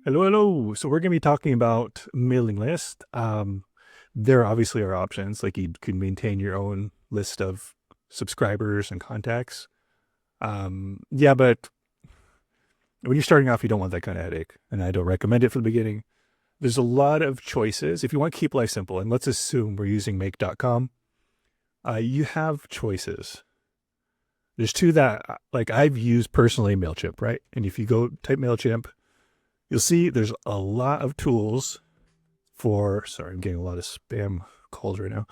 Hello, hello. So we're going to be talking about mailing list. There obviously are options, like you can maintain your own list of subscribers and contacts. Yeah, but when you're starting off, you don't want that kind of headache, and I don't recommend it for the beginning. There's a lot of choices. If you want to keep life simple, and let's assume we're using make.com, you have choices. There's two that like I've used personally MailChimp, right? And if you go type MailChimp, you'll see there's a lot of tools sorry, I'm getting a lot of spam calls right now.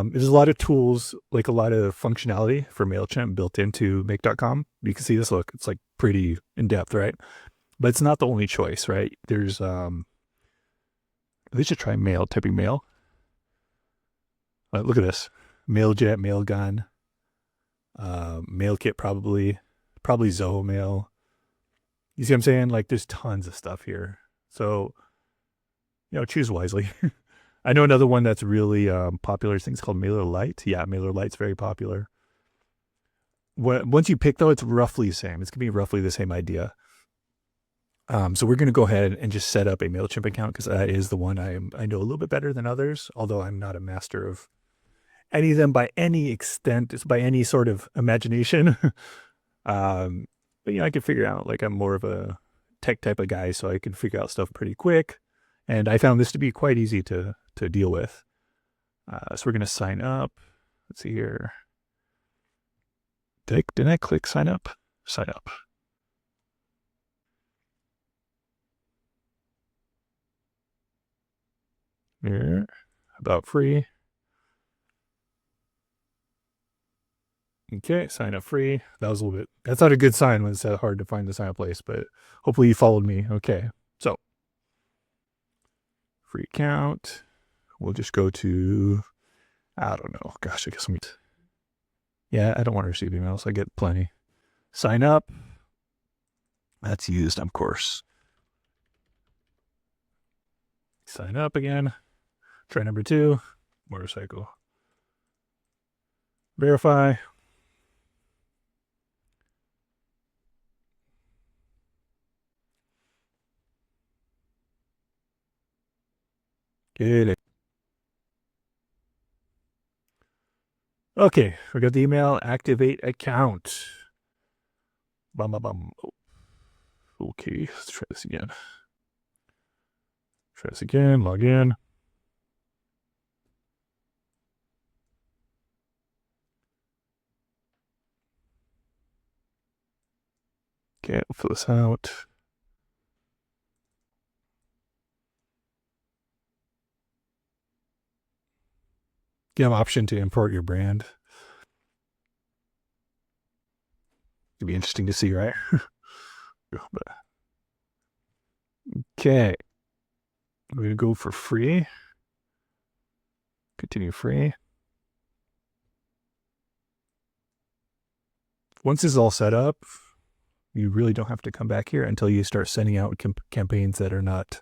There's a lot of tools, like a lot of functionality for MailChimp built into make.com. You can see this, look, it's like pretty in depth, right? But it's not the only choice, right? There's, they should try typing mail. Look at this MailJet, MailGun, MailKit, probably Zoho Mail. You see what I'm saying? Like there's tons of stuff here. So, choose wisely. I know another one that's really popular. Things called MailerLite. Yeah, MailerLite's very popular. Once you pick though, it's roughly the same. It's gonna be roughly the same idea. So we're gonna go ahead and just set up a Mailchimp account because that is the one I know a little bit better than others. Although I'm not a master of any of them by any extent, by any sort of imagination. um, but I can figure out. Like I'm more of a tech type of guy, so I can figure out stuff pretty quick. And I found this to be quite easy to deal with. So we're gonna sign up. Let's see here. Didn't I click sign up? Sign up. Here. About free. Okay, sign up free. That was a little bit, that's not a good sign when it's that hard to find the sign up place, but hopefully you followed me. Okay. So, free account. We'll just go to, I don't know. Gosh, I guess yeah, I don't want to receive emails. I get plenty. Sign up. That's used, of course. Sign up again. Try number 2. Motorcycle. Verify. Get it. Okay, we got the email. Activate account. Bum, bum, bum. Okay, let's try this again. Try this again. Log in. Okay, we'll fill this out. You have an option to import your brand. It'd be interesting to see, right? Okay. We're going to go for free. Continue free. Once this is all set up, you really don't have to come back here until you start sending out campaigns that are not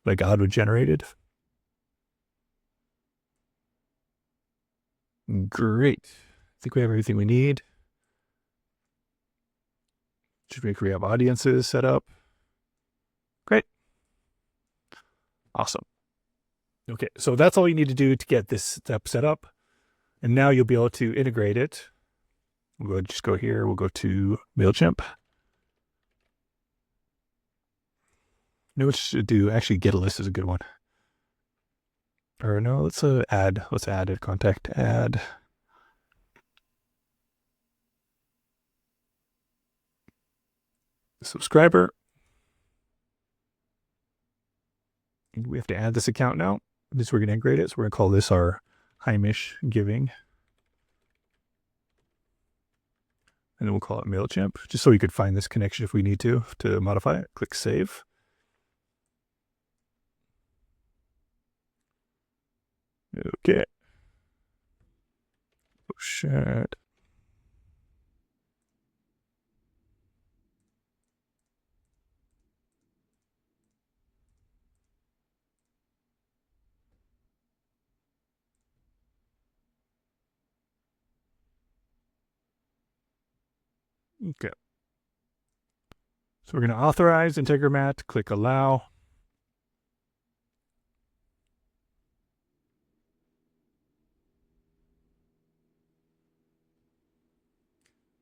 like auto-generated. Great. I think we have everything we need. Should make sure we have audiences set up. Great. Awesome. Okay, so that's all you need to do to get this step set up. And now you'll be able to integrate it. We'll just go here. We'll go to MailChimp. You know what you should do? Actually, get a list is a good one. Or no, let's add. Let's add a contact. Add. Subscriber. We have to add this account now. We're going to integrate it. So we're going to call this our Heimish Giving. And then we'll call it MailChimp, just so we could find this connection if we need to modify it. Click Save. Okay. Oh, shit. Okay. So we're going to authorize Integromat, click allow.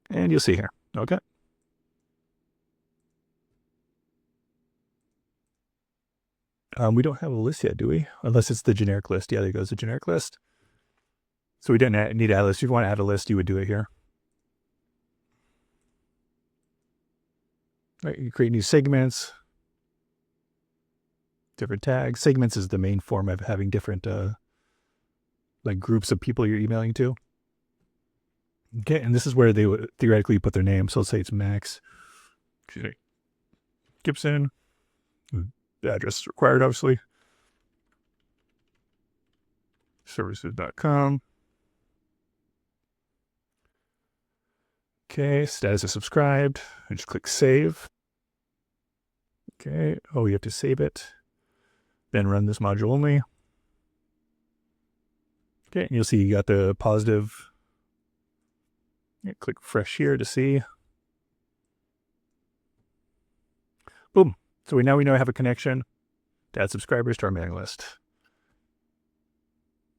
And you'll see here. Okay. We don't have a list yet, do we? Unless it's the generic list. Yeah, there goes the generic list. So we didn't need to add a list. If you want to add a list, you would do it here. Right, you create new segments, different tags. Segments is the main form of having different like groups of people you're emailing to. Okay, and this is where they would theoretically put their name. So let's say it's Max Gibson. The address is required, obviously. Services.com. Okay, status is subscribed. I just click save. Okay, oh, you have to save it. Then run this module only. Okay, and you'll see you got the positive. Yeah, click fresh here to see. Boom. So now we know I have a connection to add subscribers to our mailing list.